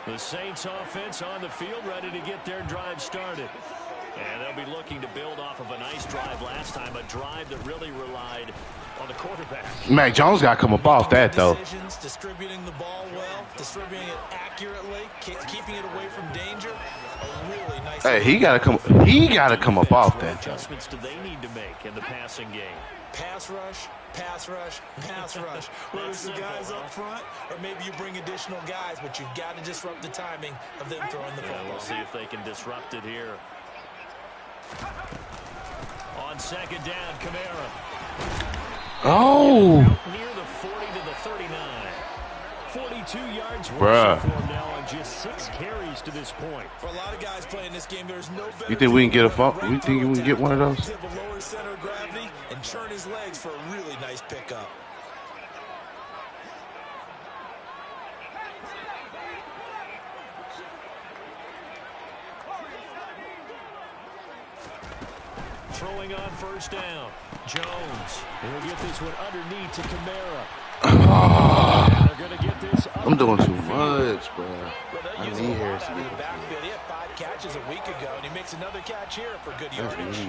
The Saints offense on the field, ready to get their drive started. And they'll be looking to build off of a nice drive last time, a drive that really relied on the quarterback. Mac Jones got to come up off that, though. Distributing the ball well, distributing it accurately, keeping it away from danger. A really nice. Hey, he got to come. He got to come up off that. What adjustments do they need to make in the passing game? Pass rush, pass rush, pass rush. Whether it's the guys up front, or maybe you bring additional guys, but you've got to disrupt the timing of them throwing the football. We'll see if they can disrupt it here. On second down, Kamara. Oh. Near the 40 to the 39. 42 yards Bruh. for him now on just 6 carries to this point. For a lot of guys playing this game, there's no better. You think we can get a fuck? You think we can get one of those? Lower center of gravity and churn his legs for a really nice pickup. Throwing on first down. Jones. He'll get this one underneath to Kamara. They're going to get this. I'm doing too much, bro. I need Harris to get the backfield. He had 5 catches a week ago, and he makes another catch here for good yardage.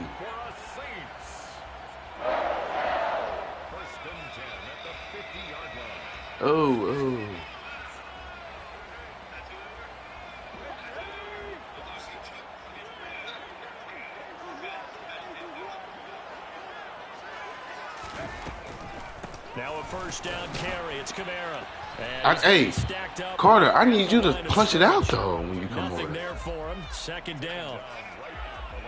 Oh. Now a first down carry. It's Kamara. Hey, Carter, I need you to punch it out, though, when you come over. Nothing there for him. Second down.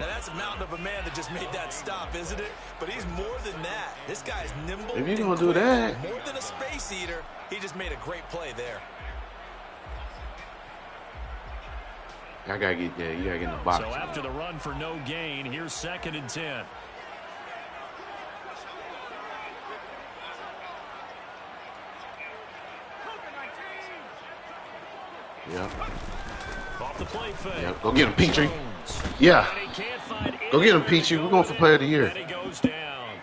Now that's a mountain of a man that just made that stop, isn't it? But he's more than that. This guy's nimble. If you're going to do that. More than a space eater, he just made a great play there. I got to get there. You got to get in the box. So after the run for no gain, here's 2nd and 10. Yep. Off the play fake. Yep. Go get him, Petrie. Yeah. Go get him, Petrie. We're going for player of the year. And he goes down.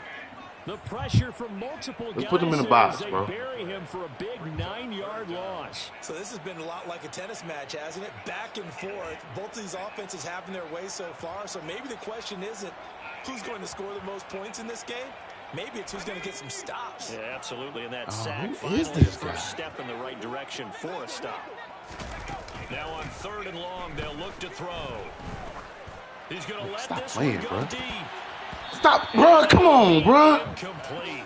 The pressure from multiple Let's put him in the box, bro. Bury him for a big 9-yard loss. So this has been a lot like a tennis match, hasn't it? Back and forth. Both of these offenses having their way so far. So maybe the question isn't who's going to score the most points in this game. Maybe it's who's going to get some stops. Yeah, absolutely. And that sack who finally is this the guy? first step in the right direction for a stop. Now on 3rd and long, they'll look to throw. He's going to let this one go deep. Stop, bro. Come on, bro. Incomplete.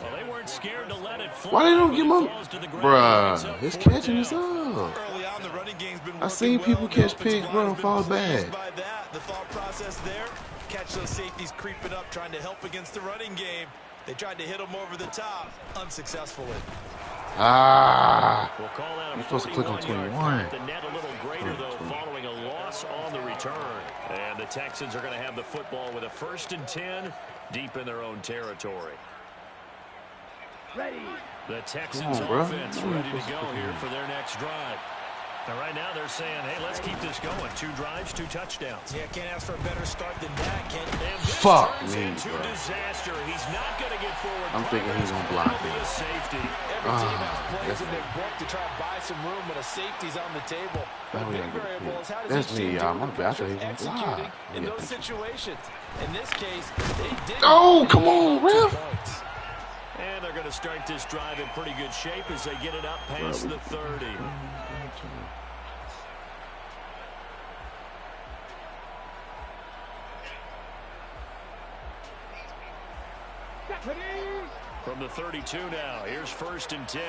Well, they weren't scared to let it fly. Why they don't give him? Bruh, his catching is up. Early on, the running game's been I seen people catch pigs, bro, and fall bad. The thought process there, catch those safeties creeping up, trying to help against the running game. They tried to hit him over the top, unsuccessfully. We'll call that you're supposed to click on 21. The net a little greater, though, following a loss on the return. And the Texans are going to have the football with a 1st and 10 deep in their own territory. Ready. The Texans offense ready to go here for their next drive. Now, right now, they're saying, hey, let's keep this going. 2 drives, 2 touchdowns. Yeah, can't ask for a better start than that, can you? Fuck me, bro. Disaster. He's not going to get forward. I'm thinking he's going to block it. Safety. Every team has plays in their book to try to buy some room when a safety's on the table. The big variable is how does each team executing in those situations. In this case, they did. Oh, come on, ref. And they're going to start this drive in pretty good shape as they get it up past the 30. From the 32 now, here's 1st and 10.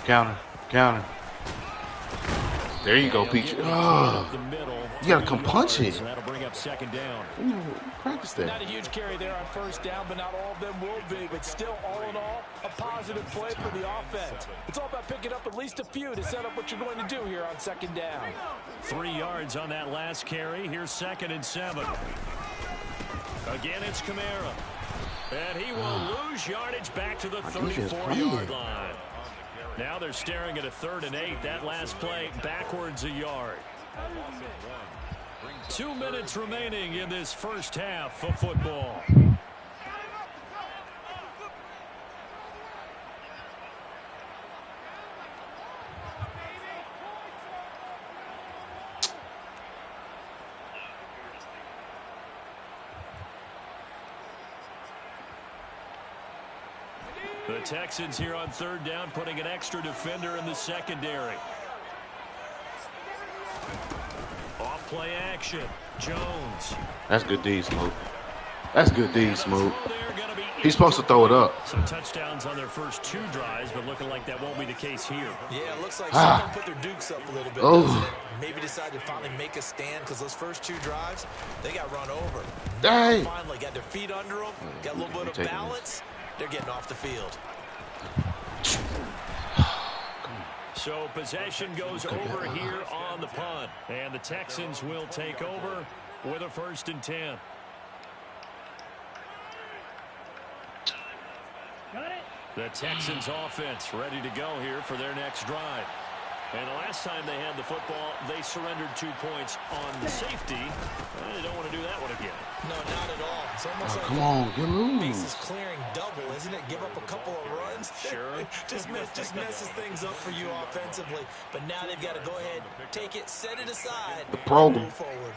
Counter. There you go, Peach. Oh, you gotta come punch it. That'll bring up 2nd down. Ooh, practice that. Not a huge carry there on 1st down, but not all of them will be. But still, all in all, a positive play for the offense. It's all about picking up at least a few to set up what you're going to do here on 2nd down. 3 yards on that last carry. Here's 2nd and 7. Again, it's Kamara. And he will lose yardage back to the 34-yard line. Now they're staring at a 3rd and 8. That last play backwards a yard. 2 minutes remaining in this first half of football. The Texans here on third down, putting an extra defender in the secondary. Off play action. Jones. That's good D, Smoke. That's good D, Smoke. He's supposed to throw it up. Some touchdowns on their first 2 drives, but looking like that won't be the case here. Yeah, it looks like someone put their dukes up a little bit. Oh. Maybe decided to finally make a stand because those first 2 drives, they got run over. Dang. Finally got their feet under them, got a little bit of balance. They're getting off the field. So possession goes over here on the punt. And the Texans will take over with a 1st and 10. The Texans offense ready to go here for their next drive. And the last time they had the football, they surrendered 2 points on the safety. They don't want to do that one again. No, not at all. It's almost like come on, get loose. bases clearing double, isn't it? Give up a couple of runs. Sure. just messes things up for you offensively. But now they've got to go ahead, take it, set it aside, program. move forward.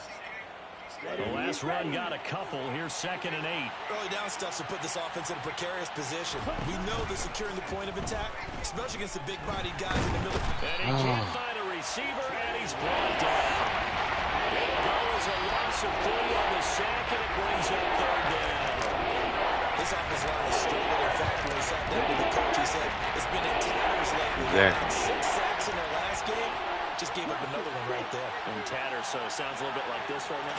The last run got a couple. Here's 2nd and 8. Early down stuff to put this offense in a precarious position. We know they're securing the point of attack, especially against the big-bodied guys in the middle. And he can't find a receiver, and he's brought down. It goes a loss of 3 on the sack, and it brings up 3rd down. This offensive line is struggling. In fact, when we sat down with the coach, he said it's been in tatters lately. Exactly. 6 sacks in their last game. Just gave up another one right there. In tatters, so it sounds a little bit like this right now.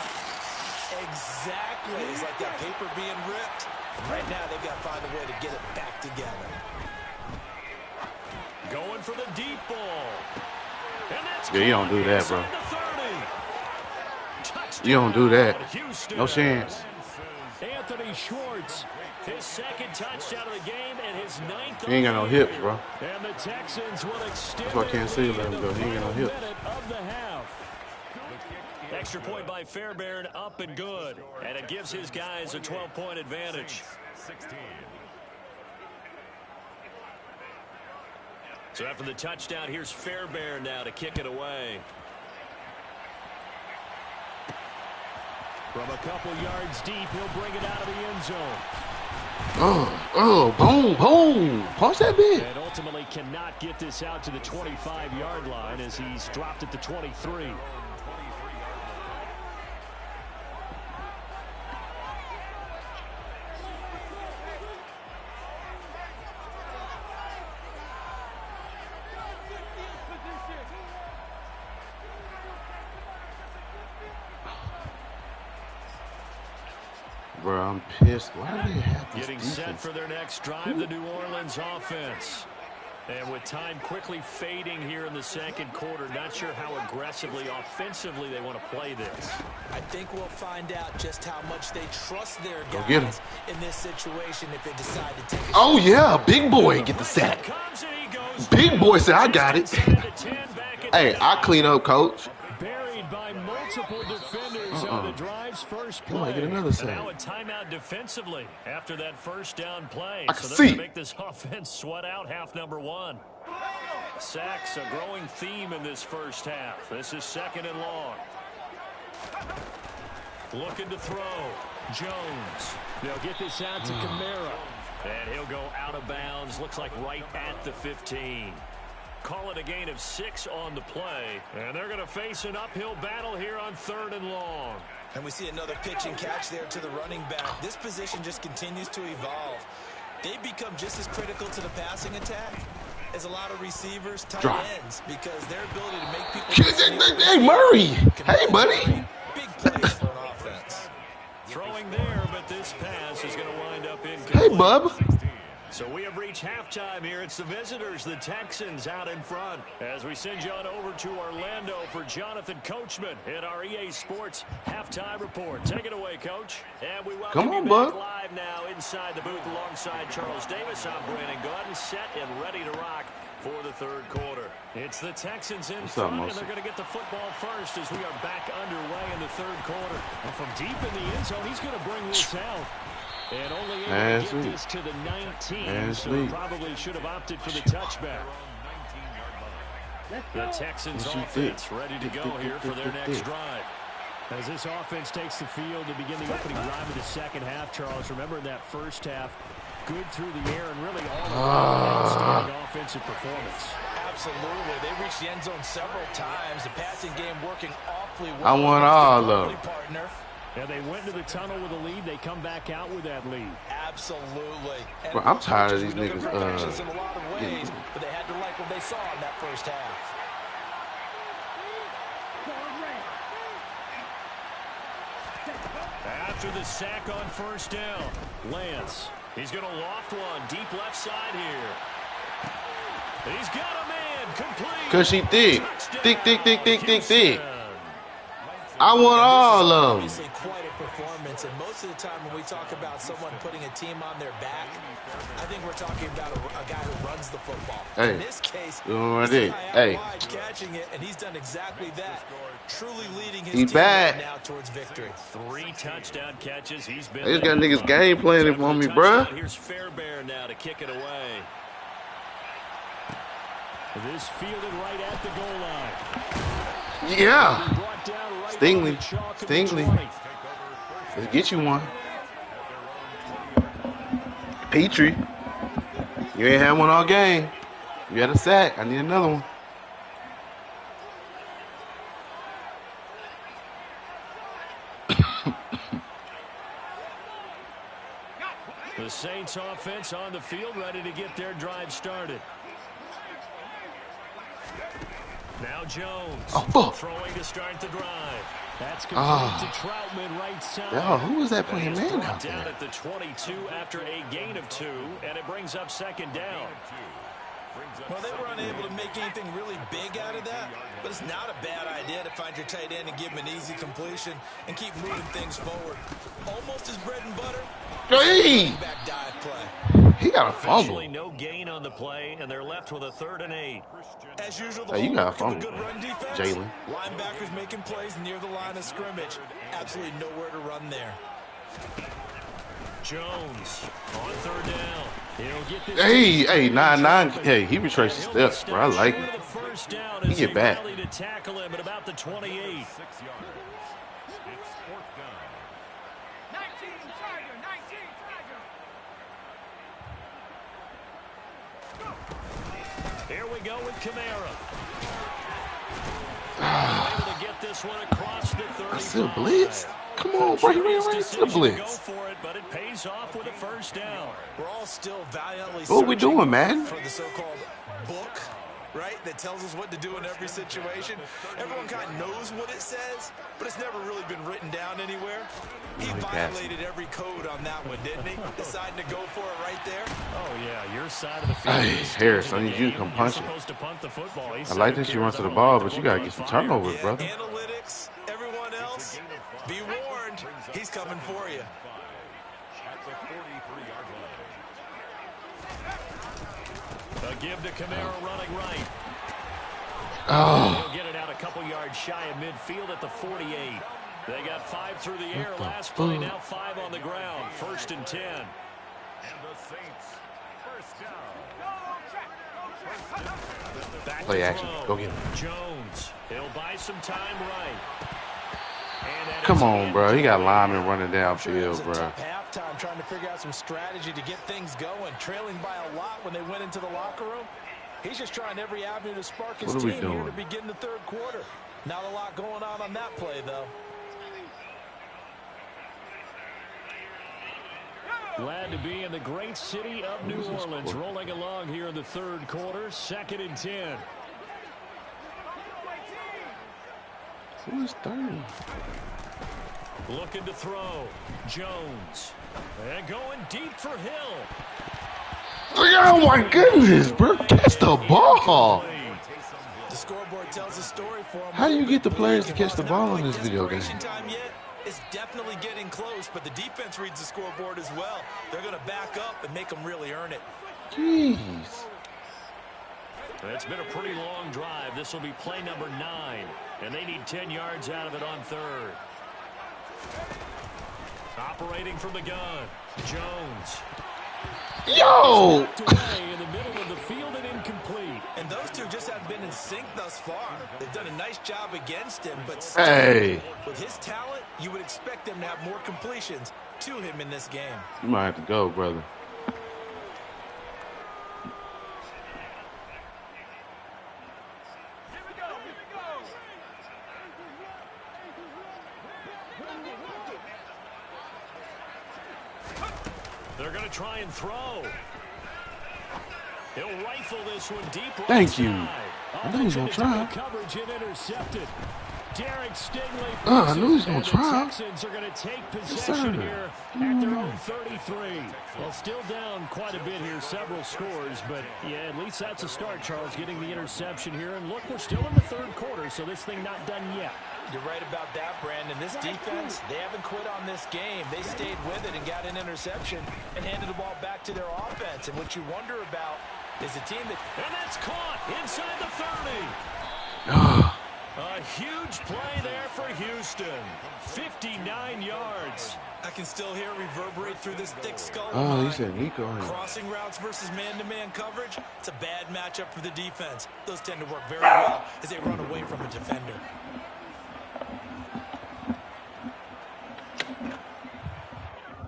Exactly. It's like that paper being ripped. And right now, they've got to find a way to get it back together. Going for the deep ball. And that's Yeah, you don't do that, bro. Touchdown, You don't do that. Houston. No chance. Anthony Schwartz, his 2nd touchdown of the game and his 9th. He ain't got no hips, bro. And the Texans will extend. That's why I can't see him let him go. He ain't got no hips. Of the half. Extra point by Fairbairn, up and good. And it gives his guys a 12-point advantage. So after the touchdown, here's Fairbairn now to kick it away. From a couple yards deep, he'll bring it out of the end zone. Boom, boom. Punch that bit. And ultimately cannot get this out to the 25-yard line as he's dropped at the 23. Bro, I'm pissed. Why do they have this Getting defense? set for their next drive, the New Orleans offense. And with time quickly fading here in the 2nd quarter, not sure how aggressively, offensively they want to play this. I think we'll find out just how much they trust their Go get him. guys in this situation if they decide to take it. Oh, yeah. Big boy get the sack. Big boy said, I got it. Hey, I clean up, coach. Buried by multiple defenders on the drive's first play. You might get another sack. Now a timeout defensively after that first down play. I can so they're see. going to make this offense sweat out half number 1. Sacks a growing theme in this first half. This is 2nd and long. Looking to throw. Jones. They'll get this out to Kamara. And he'll go out of bounds. Looks like right at the 15. Call it a gain of 6 on the play. And they're going to face an uphill battle here on 3rd and long. And we see another pitch and catch there to the running back. This position just continues to evolve. They become just as critical to the passing attack as a lot of receivers, tight ends, because their ability to make people... Hey, Murray. Hey, buddy. Big plays for an offense. Throwing there, but this pass is going to wind up incomplete. Hey, bub. So we have reached halftime here. It's the visitors, the Texans, out in front. As we send you on over to Orlando for Jonathan Coachman in our EA Sports halftime report. Take it away, Coach. And we welcome you back live now inside the booth alongside Charles Davis. I'm Brandon Gordon, set and ready to rock for the 3rd quarter. It's the Texans in front, and they're going to get the football first as we are back underway in the 3rd quarter. And from deep in the end zone, he's going to bring this out. And only able to get this to the 19, so probably should have opted for the touchback. The Texans offense ready to go here for their next drive. As this offense takes the field to begin the opening drive of the 2nd half, Charles, remember in that first half, good through the air and really all around offensive performance. Absolutely. They reached the end zone several times. The passing game working awfully well. I want all of them. Yeah, they went to the tunnel with a lead. They come back out with that lead. Absolutely. Bro, I'm tired of these niggas. In a lot of ways, but they had to like what they saw in that first half. After the sack on first down, Lance. He's going to loft one deep left side here. He's got a man complete. Because she thick. Thick. I want all of them. Obviously quite a performance, and most of the time when we talk about someone putting a team on their back, I think we're talking about a guy who runs the football. Hey, in this case, hey, catching it, and he's done exactly that. Truly leading his team now towards victory. 3 touchdown catches. He's been. They just got niggas game planning for me, bruh. Here's Fairbairn now to kick it away. This fielded right at the goal line. Yeah. Stingley. Let's get you one. Petrie. You ain't had one all game. You had a sack. I need another one. The Saints offense on the field, ready to get their drive started. Now Jones throwing to start the drive. That's complete to Troutman right side. Yo, who was that playing man out down there? at the 22 after a gain of 2, and it brings up second down. Well, they were unable to make anything really big out of that, but it's not a bad idea to find your tight end and give him an easy completion and keep moving things forward. Almost his bread and butter. Hey! Back dive play. He got a fumble. No gain on the play, and they're left with a 3rd and 8. As usual, Hey, you got a fumble, good run defense. Jalen. Linebackers making plays near the line of scrimmage. Absolutely nowhere to run there. Jones on 3rd down. He'll get this. Hey, 9-9. Hey, he retraced his steps, bro. I like it. He get back. To tackle him at about the 28. Here we go with Kamara. Able to get this one across the 35. I still blitz. Come on, bro. He ran right into the blitz. Go for it, but it pays off with a 1st down. We're all still valiantly what we doing, man? For the so-called book, right, that tells us what to do in every situation. Everyone kind of knows what it says, but it's never really been written down anywhere. He violated every code on that one, didn't he? Deciding to go for it right there. Oh, yeah, your side of the field. Hey, Harris, I need you to come punch it. I like that you run to the ball, but you got to get some turnovers, brother. Analytics, everyone else, be warned, he's coming for you. A give to Kamara running right. Oh. He'll get it out a couple yards shy of midfield at the 48. They got 5 through the air last play, now 5 on the ground. 1st and 10. And the Saints first down. Play action. Go get him. Jones. He'll buy some time right. Come on, bro. He got linemen running downfield, bro. Halftime trying to figure out some strategy to get things going. Trailing by a lot when they went into the locker room. He's just trying every avenue to spark his team here to begin the 3rd quarter. Not a lot going on that play, though. Glad to be in the great city of New Orleans, rolling along here in the 3rd quarter, 2nd and 10. Who's 3rd? Looking to throw. Jones. And going deep for Hill. Oh, my goodness, bro. Catch the ball. The scoreboard tells a story for him. How do you get the players to catch the ball in this video game? It's definitely getting close, but the defense reads the scoreboard as well. They're going to back up and make them really earn it. Jeez. It's been a pretty long drive. This will be play number 9, and they need 10 yards out of it on 3rd. Operating from the gun, Jones. Yo! In the middle of the field and incomplete. And those two just haven't been in sync thus far. They've done a nice job against him, but still, with his talent, you would expect them to have more completions to him in this game. You might have to go, brother. They're going to try and throw. He'll rifle this one deep. Thank you. I knew he was going to try. Coverage and intercepted. Derek Stingley. I knew he was going to try. The Texans are going to take possession here at their own 33. Well, still down quite a bit here, several scores, but yeah, at least that's a start, Charles, getting the interception here. And look, we're still in the third quarter, so this thing not done yet. You're right about that, Brandon. This defense, they haven't quit on this game. They stayed with it and got an interception and handed the ball back to their offense. And what you wonder about is a team that... And that's caught inside the 30. A huge play there for Houston. 59 yards. I can still hear it reverberate through this thick skull. Oh, he said Nico. Crossing routes versus man-to-man coverage, it's a bad matchup for the defense. Those tend to work very well as they run away from a defender.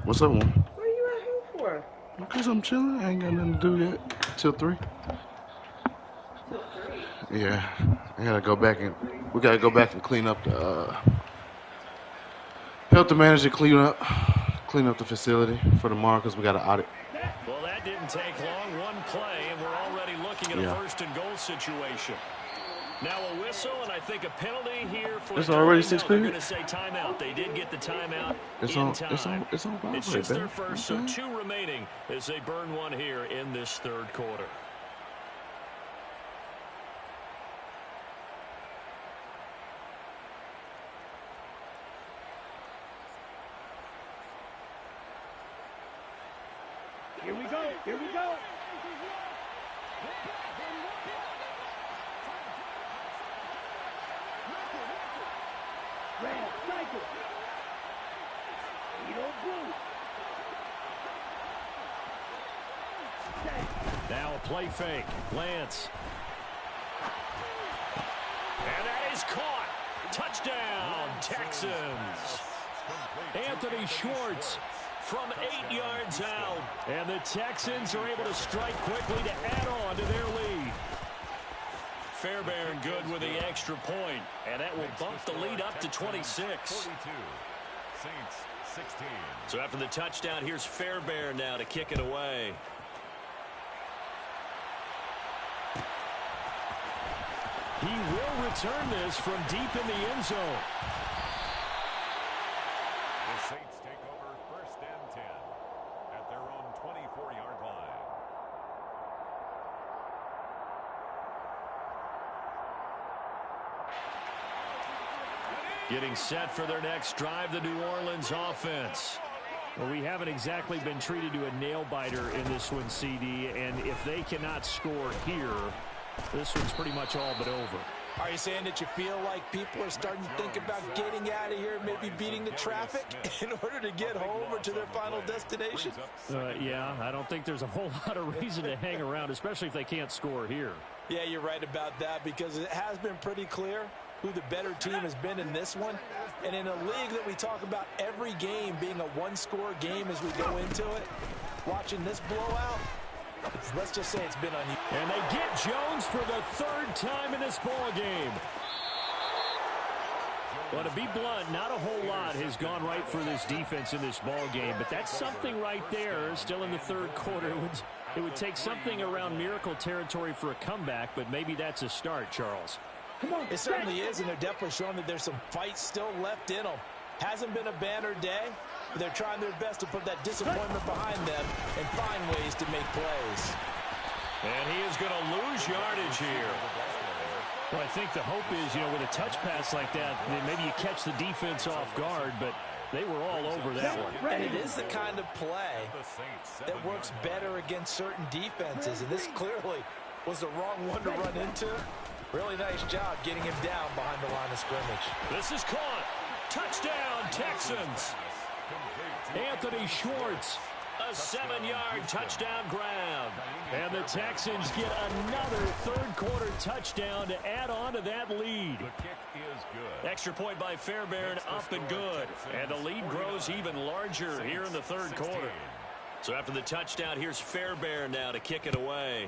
What's up, man? What are you out here for? Because I'm chilling. I ain't got nothing to do yet. Till 3. Till 3? Yeah. I gotta go back and we gotta go back and clean up the help the manager clean up the facility for tomorrow because we got an audit. Well, that didn't take long. One play, and we're already looking at a first and goal situation. Now a whistle, and I think a penalty here for. It's already 6 They're period. going to say timeout. They did get the timeout It's in on. time. It's on. It's just their first, so 2 remaining as they burn one here in this third quarter. Here we go. Here we go. Red, cycle. Blue. Now a play fake. Lance. And that is caught. Touchdown, Texans. Anthony Schwartz from 8 yards out. And the Texans are able to strike quickly to add on to their lead. Fairbairn good with the extra point, and that will bump the lead up to 26. So after the touchdown, here's Fairbairn now to kick it away. He will return this from deep in the end zone. The Saints take over 1st and 10 at their own 24-yard line. Getting set for their next drive, the New Orleans offense. Well, we haven't exactly been treated to a nail-biter in this one, CD, and if they cannot score here, this one's pretty much all but over. Are you saying that you feel like people are starting to think about getting out of here, maybe beating the traffic in order to get home or to their final destination? Yeah, I don't think there's a whole lot of reason to hang around, especially if they can't score here. Yeah, you're right about that because it has been pretty clear who the better team has been in this one. And in a league that we talk about every game being a one-score game as we go into it, watching this blowout, let's just say it's been unusual. And they get Jones for the 3rd time in this ball game. Well, to be blunt, not a whole lot has gone right for this defense in this ball game, but that's something right there. Still in the 3rd quarter, it would take something around miracle territory for a comeback, but maybe that's a start, Charles. It certainly is, and they're definitely showing that there's some fight still left in them. Hasn't been a banner day, but they're trying their best to put that disappointment behind them and find ways to make plays. And he is going to lose yardage here. Well, I think the hope is, with a touch pass like that, then maybe you catch the defense off guard, but they were all over that one. And it is the kind of play that works better against certain defenses, and this clearly was the wrong one to run into. Really nice job getting him down behind the line of scrimmage. This is caught. Touchdown, Texans. Anthony Schwartz, a 7-yard touchdown grab. And the Texans get another 3rd quarter touchdown to add on to that lead. The kick is good. Extra point by Fairbairn, up and good. And the lead grows even larger here in the 3rd quarter. So after the touchdown, here's Fairbairn now to kick it away.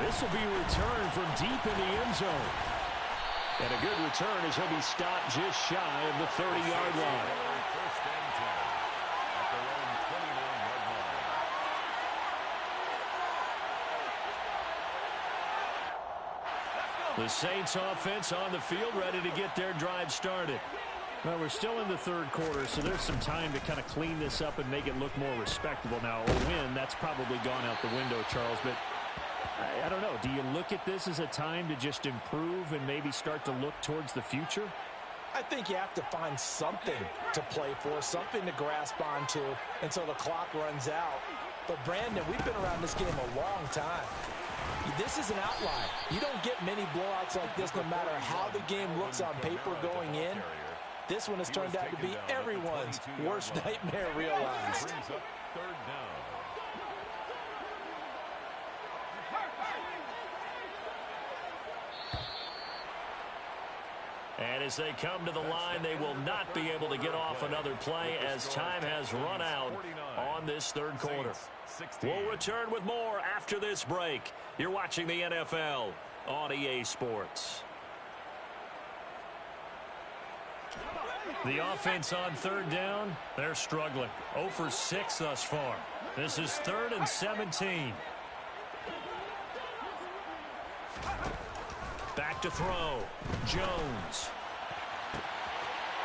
This will be returned from deep in the end zone. And a good return as he'll be stopped just shy of the 30-yard line. First and 10 at their own 29-yard line. The Saints offense on the field, ready to get their drive started. Well, we're still in the third quarter, so there's some time to kind of clean this up and make it look more respectable. Now, a win, that's probably gone out the window, Charles, but I don't know. Do you look at this as a time to just improve and maybe start to look towards the future? I think you have to find something to play for, something to grasp onto until the clock runs out. But, Brandon, we've been around this game a long time. This is an outlier. You don't get many blowouts like this no matter how the game looks on paper going in. This one has turned out to be everyone's worst nightmare realized. Brings up third down. And as they come to the line, they will not be able to get off another play as time has run out on this third quarter. We'll return with more after this break. You're watching the NFL on EA Sports. The offense on third down, they're struggling. 0 for 6 thus far. This is 3rd and 17. Back to throw. Jones.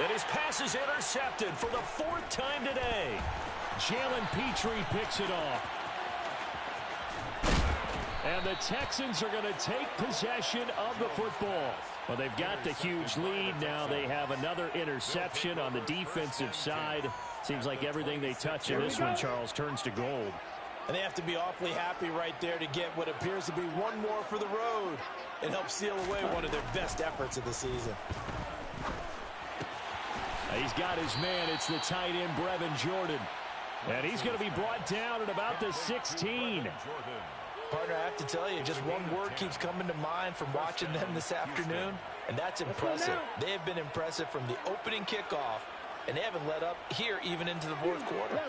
And his pass is intercepted for the 4th time today. Jalen Petrie picks it off. And the Texans are going to take possession of the football. Well, they've got the huge lead. Now they have another interception on the defensive side. Seems like everything they touch in this one, Charles, turns to gold. And they have to be awfully happy right there to get what appears to be one more for the road. It helps seal away one of their best efforts of the season. He's got his man. It's the tight end, Brevin Jordan. And he's going to be brought down at about the 16. Partner, I have to tell you, just one word keeps coming to mind from watching them this afternoon, and that's impressive. They have been impressive from the opening kickoff, and they haven't let up here even into the fourth quarter.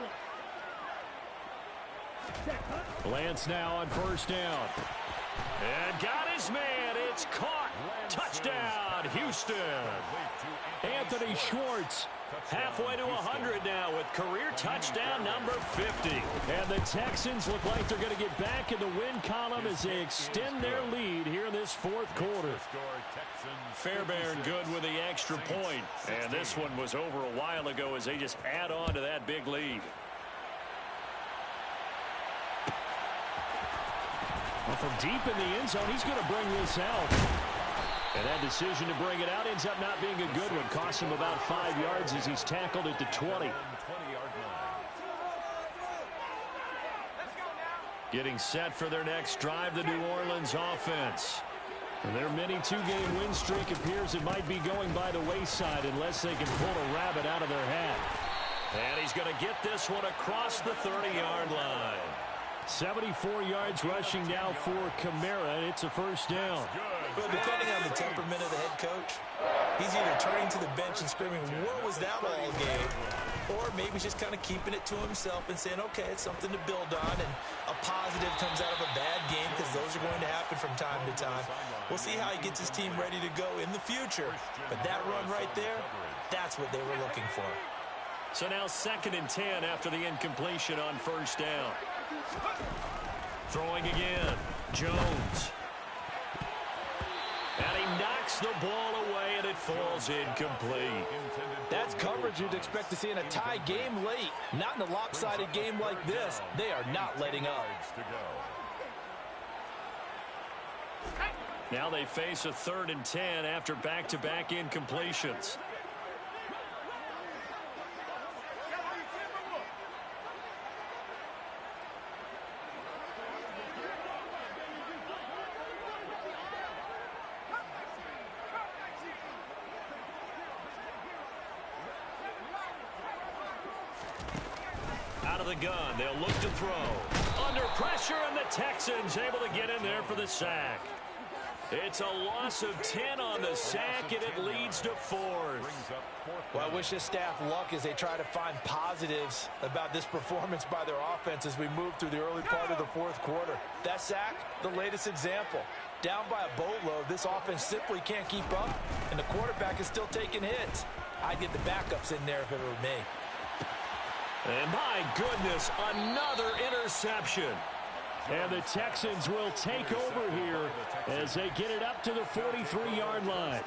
Lance now on first down. And got his man. It's caught. Touchdown, Houston. Anthony Schwartz halfway to 100 now with career touchdown number 50. And the Texans look like they're going to get back in the win column as they extend their lead here in this fourth quarter. Fairbairn good with the extra point. And this one was over a while ago as they just add on to that big lead. Well, from deep in the end zone, he's going to bring this out. And that decision to bring it out ends up not being a good one. Cost him about 5 yards as he's tackled at the 20. Getting set for their next drive, the New Orleans offense. And their mini two-game win streak appears it might be going by the wayside unless they can pull a rabbit out of their hat. And he's going to get this one across the 30-yard line. 74 yards rushing now for Kamara, and it's a first down. But depending on the temperament of the head coach, he's either turning to the bench and screaming, "Where was that all game?" Or maybe he's just kind of keeping it to himself and saying, okay, it's something to build on, and a positive comes out of a bad game because those are going to happen from time to time. We'll see how he gets his team ready to go in the future. But that run right there, that's what they were looking for. So now 2nd and 10 after the incompletion on first down. Throwing again, Jones. And he knocks the ball away, and it falls incomplete. That's coverage you'd expect to see in a tie game late. Not in a lopsided game like this. They are not letting up. Now they face a 3rd and 10 after back-to-back incompletions. The gun, they'll look to throw. Under pressure, and the Texans able to get in there for the sack. It's a loss of 10 on the sack, and it leads to 4th. Well, I wish this staff luck as they try to find positives about this performance by their offense as we move through the early part of the fourth quarter. That sack, the latest example. Down by a boatload, this offense simply can't keep up, and the quarterback is still taking hits. I'd get the backups in there if it were me. And my goodness, another interception. And the Texans will take over here as they get it up to the 43-yard line.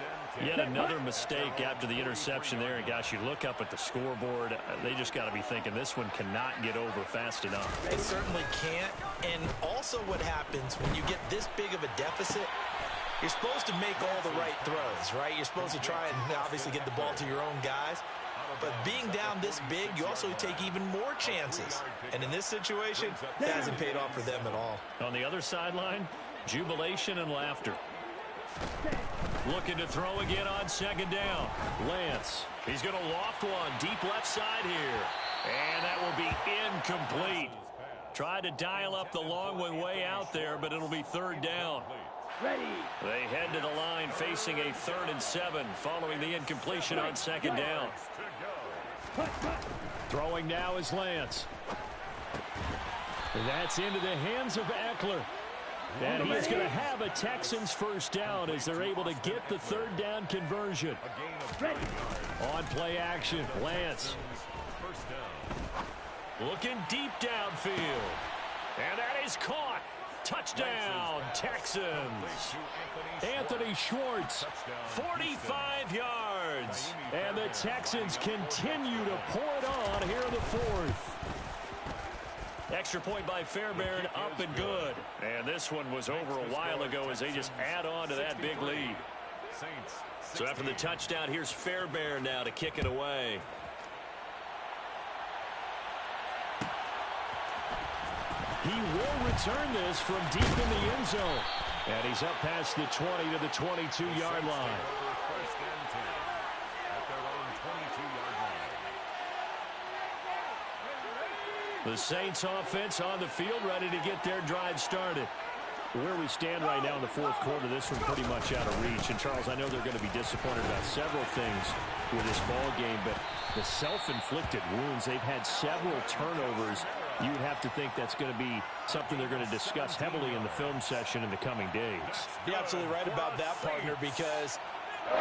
Yet another mistake after the interception there. And, gosh, you look up at the scoreboard. They just got to be thinking this one cannot get over fast enough. It certainly can't. And also what happens when you get this big of a deficit, you're supposed to make all the right throws, right? You're supposed to try and obviously get the ball to your own guys. But being down this big, you also take even more chances. And in this situation, that hasn't paid off for them at all. On the other sideline, jubilation and laughter. Looking to throw again on second down. Lance, he's going to loft one deep left side here. And that will be incomplete. Tried to dial up the long one way out there, but it'll be third down. Ready. They head to the line facing a 3rd and 7 following the incompletion on second down. Throwing now is Lance. That's into the hands of Eckler. And he is going to have a Texans first down as they're able to get the 3rd down conversion. On play action, Lance. Looking deep downfield. And that is caught. Touchdown, Texans. Anthony Schwartz. 45 yards. And the Texans continue to pour it on here in the 4th. Extra point by Fairbairn, up and good. And this one was over a while ago as they just add on to that big lead. So after the touchdown, here's Fairbairn now to kick it away. He will return this from deep in the end zone. And he's up past the 20 to the 22-yard line. The Saints offense on the field ready to get their drive started. Where we stand right now in the 4th quarter, this one pretty much out of reach. And, Charles, I know they're going to be disappointed about several things with this ball game, but the self-inflicted wounds, they've had several turnovers. You would have to think that's going to be something they're going to discuss heavily in the film session in the coming days. You're absolutely right about that, partner, because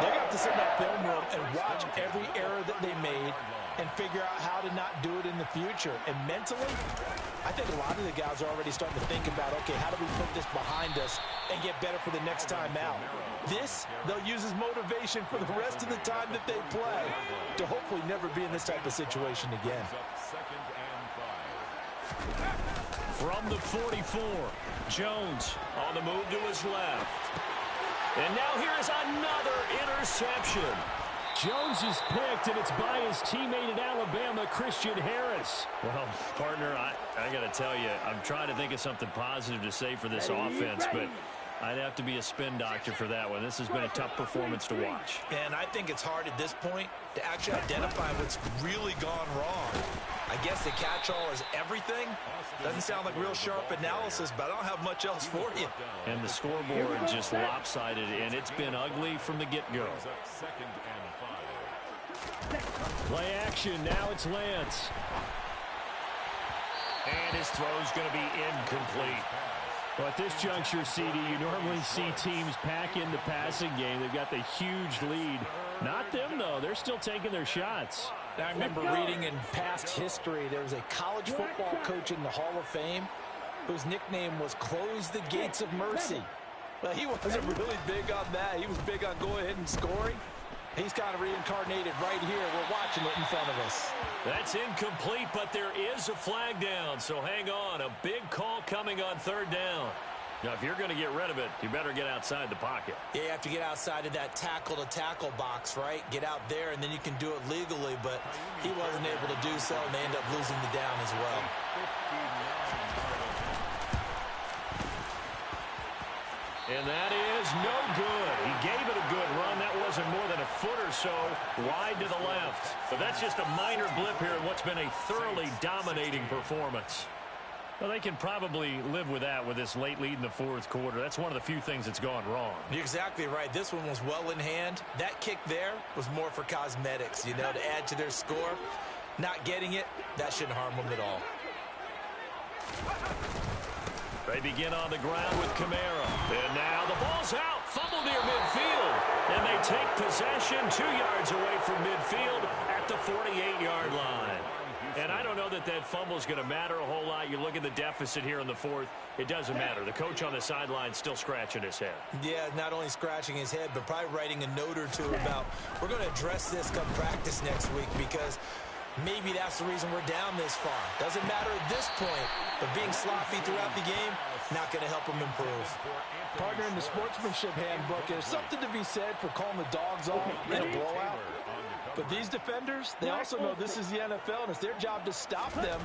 they're going to have to sit in that film room and watch every error that they made and figure out how to not do it in the future. And mentally, I think a lot of the guys are already starting to think about, okay, how do we put this behind us and get better for the next time out? This, they'll use as motivation for the rest of the time that they play to hopefully never be in this type of situation again. From the 44, Jones on the move to his left. And now here is another interception. Jones is picked, and it's by his teammate in Alabama, Christian Harris. Well, partner, I got to tell you, I'm trying to think of something positive to say for this offense, but I'd have to be a spin doctor for that one. This has been a tough performance to watch. And I think it's hard at this point to actually identify what's really gone wrong. I guess the catch-all is everything. Doesn't sound like real sharp analysis, but I don't have much else for you. And the scoreboard just lopsided, and it's been ugly from the get-go. Play action, now it's Lance. And his throw's going to be incomplete. Well, at this juncture, CD, you normally see teams pack in the passing game. They've got the huge lead. Not them, though. They're still taking their shots. I remember reading in past history, there was a college football coach in the Hall of Fame whose nickname was Close the Gates of Mercy. Well, he wasn't really big on that. He was big on going ahead and scoring. He's kind of reincarnated right here. We're watching it in front of us. That's incomplete, but there is a flag down, so hang on. A big call coming on 3rd down. Now, if you're going to get rid of it, you better get outside the pocket. Yeah, you have to get outside of that tackle-to-tackle box, right? Get out there, and then you can do it legally, but he wasn't able to do so, and they end up losing the down as well. And that is no good. He gave it a good run. That wasn't more than a foot or so wide to the left. But that's just a minor blip here in what's been a thoroughly dominating performance. Well, they can probably live with that with this late lead in the 4th quarter. That's one of the few things that's gone wrong. You're exactly right. This one was well in hand. That kick there was more for cosmetics, you know, to add to their score. Not getting it, that shouldn't harm them at all. They begin on the ground with Kamara. And now the ball's out. Fumble near midfield. And they take possession 2 yards away from midfield at the 48-yard line. And I don't know that that fumble is going to matter a whole lot. You look at the deficit here in the fourth. It doesn't matter. The coach on the sideline still scratching his head. Yeah, not only scratching his head, but probably writing a note or two about we're going to address this come practice next week because maybe that's the reason we're down this far. Doesn't matter at this point, but being sloppy throughout the game, not going to help him improve. Partner, in the sportsmanship handbook, there's something to be said for calling the dogs off in a blowout. But these defenders, they also know this is the NFL, and it's their job to stop them,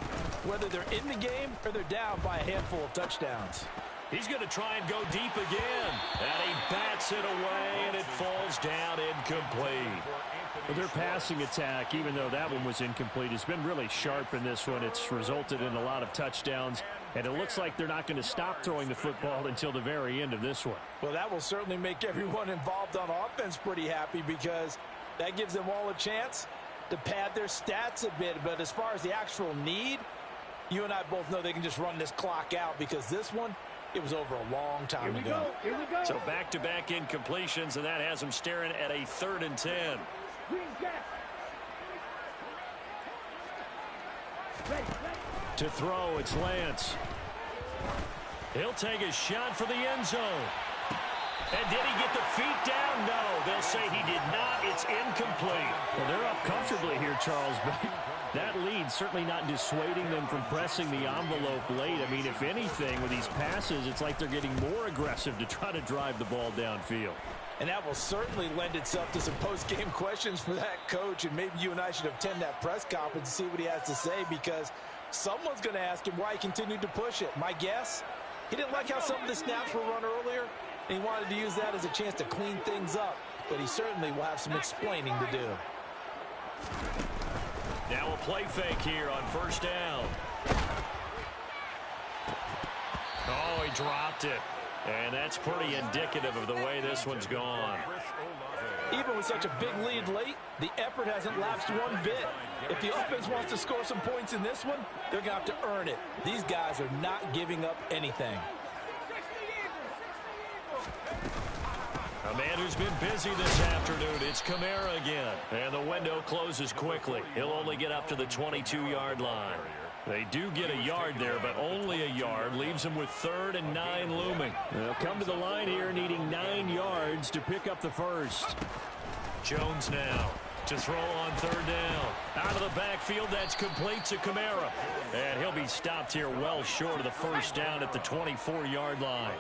whether they're in the game or they're down by a handful of touchdowns. He's going to try and go deep again. And he bats it away, and it falls down incomplete. Well, their passing attack, even though that one was incomplete, has been really sharp in this one. It's resulted in a lot of touchdowns, and it looks like they're not going to stop throwing the football until the very end of this one. Well, that will certainly make everyone involved on offense pretty happy because that gives them all a chance to pad their stats a bit. But as far as the actual need, you and I both know they can just run this clock out because this one, it was over a long time ago. Here we go. So back-to-back incompletions, and that has them staring at a 3rd and 10. To throw, it's Lance. He'll take a shot for the end zone. And did he get the feet down? No. They'll say he did not. It's incomplete. Well, they're up comfortably here, Charles, but that lead certainly not dissuading them from pressing the envelope late. I mean, if anything, with these passes, it's like they're getting more aggressive to try to drive the ball downfield. And that will certainly lend itself to some post-game questions for that coach, and maybe you and I should attend that press conference and see what he has to say because someone's going to ask him why he continued to push it. My guess, he didn't like how some of the snaps were run earlier, and he wanted to use that as a chance to clean things up, but he certainly will have some explaining to do. Now a play fake here on 1st down. Oh, he dropped it. And that's pretty indicative of the way this one's gone. Even with such a big lead late, the effort hasn't lapsed one bit. If the offense wants to score some points in this one, they're going to have to earn it. These guys are not giving up anything. A man who's been busy this afternoon, it's Kamara again. And the window closes quickly. He'll only get up to the 22-yard line. They do get a yard there, but only a yard. Leaves them with 3rd and 9 looming. They'll come to the line here needing 9 yards to pick up the first. Jones now to throw on 3rd down. Out of the backfield, that's complete to Kamara. And he'll be stopped here well short of the 1st down at the 24-yard line.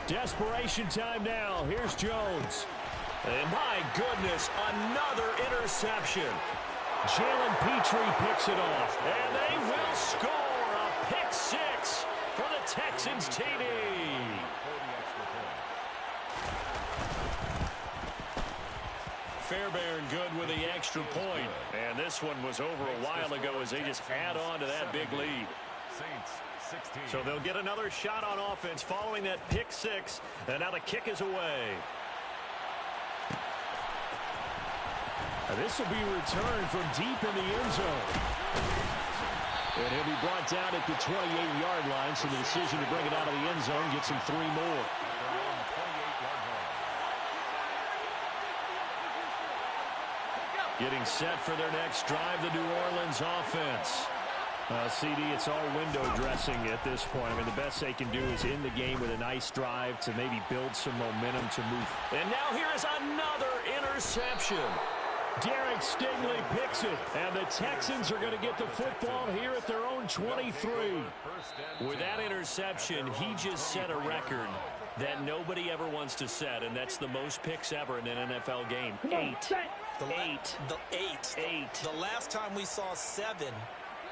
Desperation time now. Here's Jones. And my goodness, another interception. Jalen Petrie picks it off. And they will score a pick 6 for the Texans TD. Fairbairn good with the extra point. And this one was over a while ago as they just add on to that big lead. So they'll get another shot on offense following that pick 6. And now the kick is away. This will be returned from deep in the end zone. And he'll be brought down at the 28-yard line, so the decision to bring it out of the end zone gets him 3 more. Getting set for their next drive, the New Orleans offense. CD, it's all window dressing at this point. I mean, the best they can do is in the game with a nice drive to maybe build some momentum to move. And now here is another interception. Derek Stingley picks it, and the Texans are going to get the football here at their own 23. With that interception, he just set a record that nobody ever wants to set, and that's the most picks ever in an NFL game. 8. The last time we saw 7,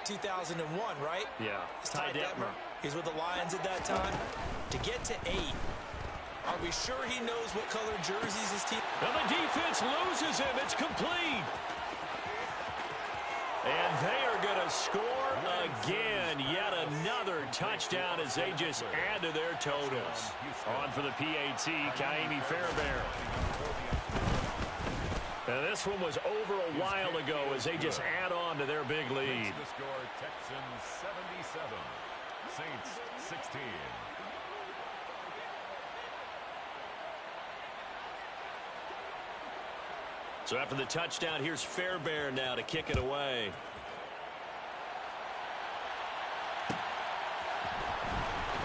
2001, right? Yeah. Ty Detmer. He's with the Lions at that time. To get to 8. Are we sure he knows what color jerseys his team? And the defense loses him. It's complete. And they are going to score again. Yet another touchdown as they just add to their totals. On for the PAT, Kaimi Fairbairn. This one was over a while ago as they just add on to their big lead. The score, Texans 77, Saints 16. So after the touchdown, here's Fairbairn now to kick it away.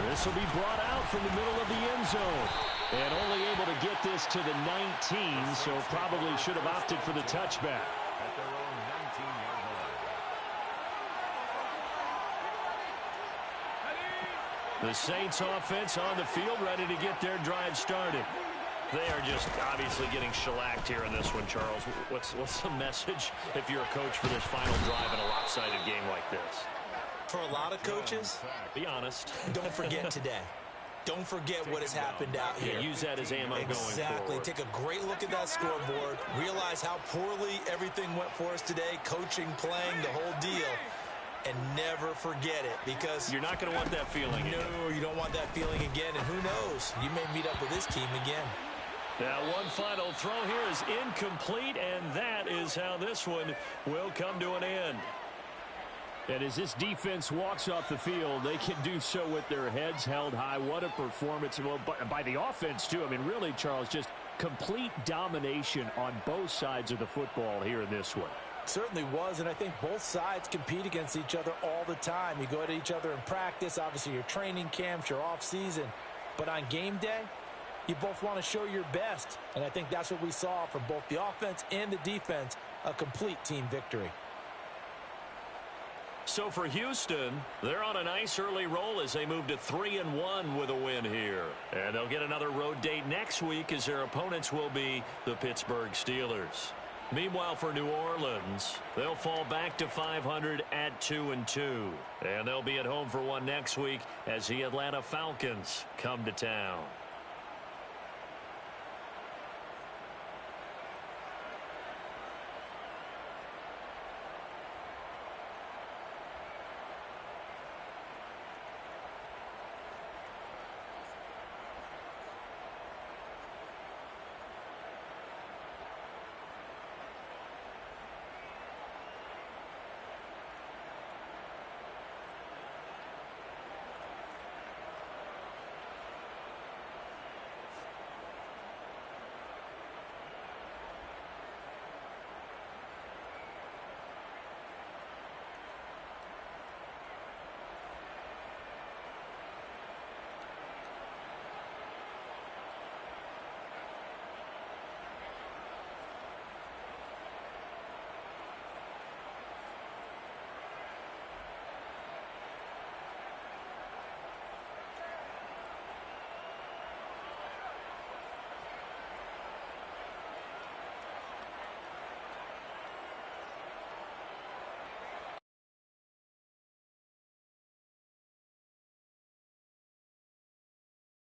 This will be brought out from the middle of the end zone. And only able to get this to the 19, so probably should have opted for the touchback. At their own 19-yard line. The Saints offense on the field, ready to get their drive started. They are just obviously getting shellacked here in this one, Charles. What's the message if you're a coach for this final drive in a lopsided game like this? For a lot of coaches, be honest. Don't forget today. Don't forget what has happened out here. Yeah, use that as ammo going forward. Exactly. Take a great look at that scoreboard. Realize how poorly everything went for us today. Coaching, playing, the whole deal. And never forget it, because you're not going to want that feeling again. No, you don't want that feeling again. And who knows? You may meet up with this team again. Now, one final throw here is incomplete, and that is how this one will come to an end. And as this defense walks off the field, they can do so with their heads held high. What a performance. Well, by the offense, too. I mean, really, Charles, just complete domination on both sides of the football here in this one. Certainly was, and I think both sides compete against each other all the time. You go at each other in practice, obviously your training camps, your off-season. But on game day, you both want to show your best. And I think that's what we saw from both the offense and the defense, a complete team victory. So for Houston, they're on a nice early roll as they move to 3-1 with a win here. And they'll get another road date next week as their opponents will be the Pittsburgh Steelers. Meanwhile, for New Orleans, they'll fall back to 500 at 2-2. And they'll be at home for one next week as the Atlanta Falcons come to town.